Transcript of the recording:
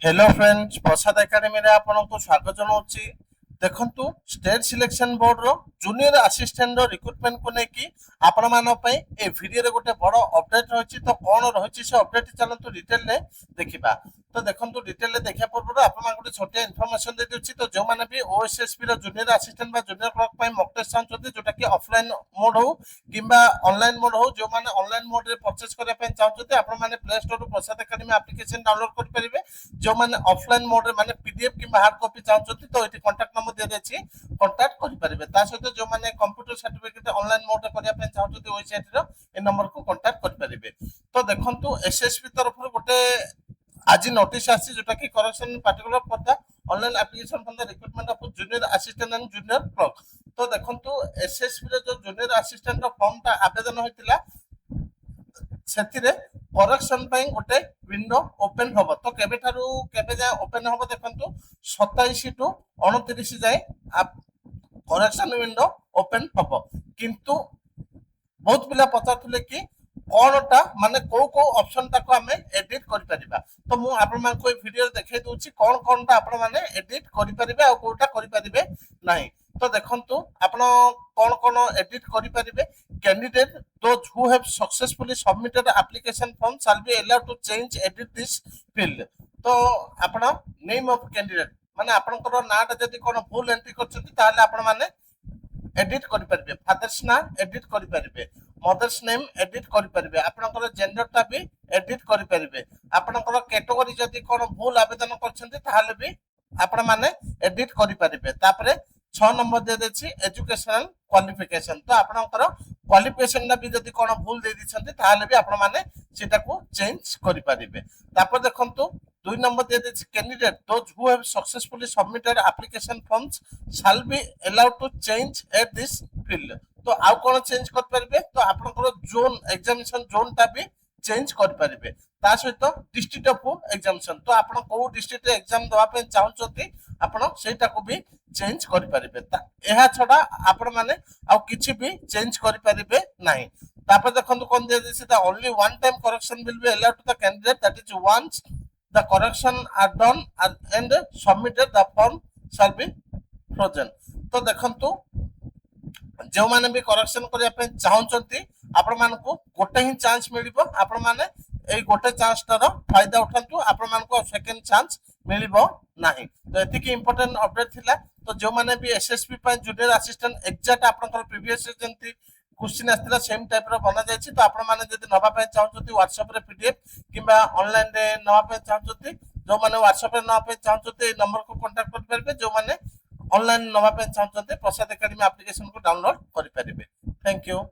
Hello friends प्रसाद academy रे आपनको स्वागत जनाउछि। देखंतु स्टेट सिलेक्शन बोर्ड रो जूनियर असिस्टेंट रो रिक्रुटमेंट को नेकी आपण मानो पई ए वीडियो रे गोटे बड़ अपडेट रहिछि। तो कोन रहिछि से अपडेट चलंतु डिटेल रे देखिबा। तो देखंतु डिटेल रे देखिया पूर्व आपण मान गोटे छोटे इन्फॉर्मेशन दे दिछि। तो जो माने भी ओएसएसपी रो जूनियर असिस्टेंट बा जूनियर क्लर्क पई मॉक टेस्ट चाहछथि जोटा कि ऑफलाइन मोड हो किबा ऑनलाइन मोड हो। जो माने ऑनलाइन मोड रे परचेज करिया पई चाहछथि आपण माने प्ले स्टोर रो प्रसाद एकेडमी एप्लीकेशन डाउनलोड कर परिबे। जो माने ऑफलाइन मोड रे माने पीडीएफ किबा हार्ड कॉपी चाहछथि तो एटी कांटेक्ट नंबर दे देछि, कांटेक्ट करि परिबे। ता सहित जो माने कंप्यूटर सर्टिफिकेट ऑनलाइन मोड रे करिया पई चाहछथि वेबसाइट रो ए नंबर को कांटेक्ट कर परिबे। तो देखंतु एसएसपी तरफ रो गोटे आज नोटिस आसी जोटा कि correction particular for the online application for the recruitment of junior assistant and junior clerk. तो देखंतु एसएसपी रे जो जूनियर असिस्टेंट रो फॉर्म ता आवेदन होइतिला सेतिरे करेक्शन पई गोटे विंडो ओपन होबो। तो केबे थारु केबे जाय ओपन होबो देखंतु 27 टू 29 जाय करेक्शन विंडो ओपन होबो। किंतु बहुत पिला पचारथिले कि कोनटा माने को ऑप्शन ताको हमें एडिट करि परिबा। तो मु आपन मान को वीडियो देखाई दोछि कोन कोनटा आपन माने एडिट करि परिबे आ कोटा करि परिबे नाही। तो देखंतु आपन कोन कोन एडिट करि परिबे। Candidate those who have successfully submitted the application form shall be allowed to change edit this field। तो आपण नेम ऑफ कैंडिडेट माने आपनकर नाटा जदी कोन भूल एंट्री करछथि ताले आपण माने एडिट करि परिबे। फादर्स ना एडिट करि परिबे, मदर्स नेम एडिट करि परिबे, आपनकर जेंडर ता भी एडिट करि परिबे। आपनकर कैटेगरी जदी कोन भूल आवेदन करछथि ताले भी आपण माने एडिट करि परिबे। तापरे 6 नंबर दे देछि एजुकेशनल क्वालिफिकेशन। तो आपनकर क्वालिफिकेशन ना भी जदी कोन भूल दे दिछथि ताले भी आपण माने सेटा को चेंज करि परिबे। तापर देखंतु 2 नंबर दे देछि candidate those who have successfully submitted application forms shall be allowed to change at this field। तो आउ कोन चेंज कर परिबे। तो आपनकर जोन एग्जामिनेशन जोन ता भी चेंज कर परिबे। ता सहित डिस्ट्रिक्ट ऑफ एग्जामिनेशन तो आपण को डिस्ट्रिक्ट रे एग्जाम दवा पे चाहछथि आपण सेटा को भी चेंज कर परिबे। एहा छडा आपण माने आउ किछि भी चेंज कर परिबे नाही। तापर देखंतु कोन दे this the only one time correction will be allowed to the candidate that is once the correction are done and submitted the form shall be frozen। तो देखंतु जो माने भी करेक्शन करिया पे चाहउचंती आपण मानकु गोटे ही चांस मिलिबो। आपण माने एई गोटे चांस तार फायदा उठांतु, आपण मानकु सेकंड चांस मिलिबो नाही। तो एति की इंपोर्टेंट अपडेट थिला। तो जो माने भी एसएसपी पे जूनियर असिस्टेंट एग्जैक्ट आपनकर प्रीवियस जेंति क्वेश्चन आस्तिला सेम टाइप रो बना जायछि। तो आपण माने जदि नबा पे चाहउचंती WhatsApp रे पीडीएफ किबा ऑनलाइन रे नबा पे चाहउचंती, जो माने WhatsApp रे नबा पे चाहउचंती ए नंबर को कांटेक्ट कर परबे। जो माने ऑनलाइन नबा पे चाहउचंती प्रसाद एकेडमी एप्लीकेशन को डाउनलोड कर परबे। Thank you.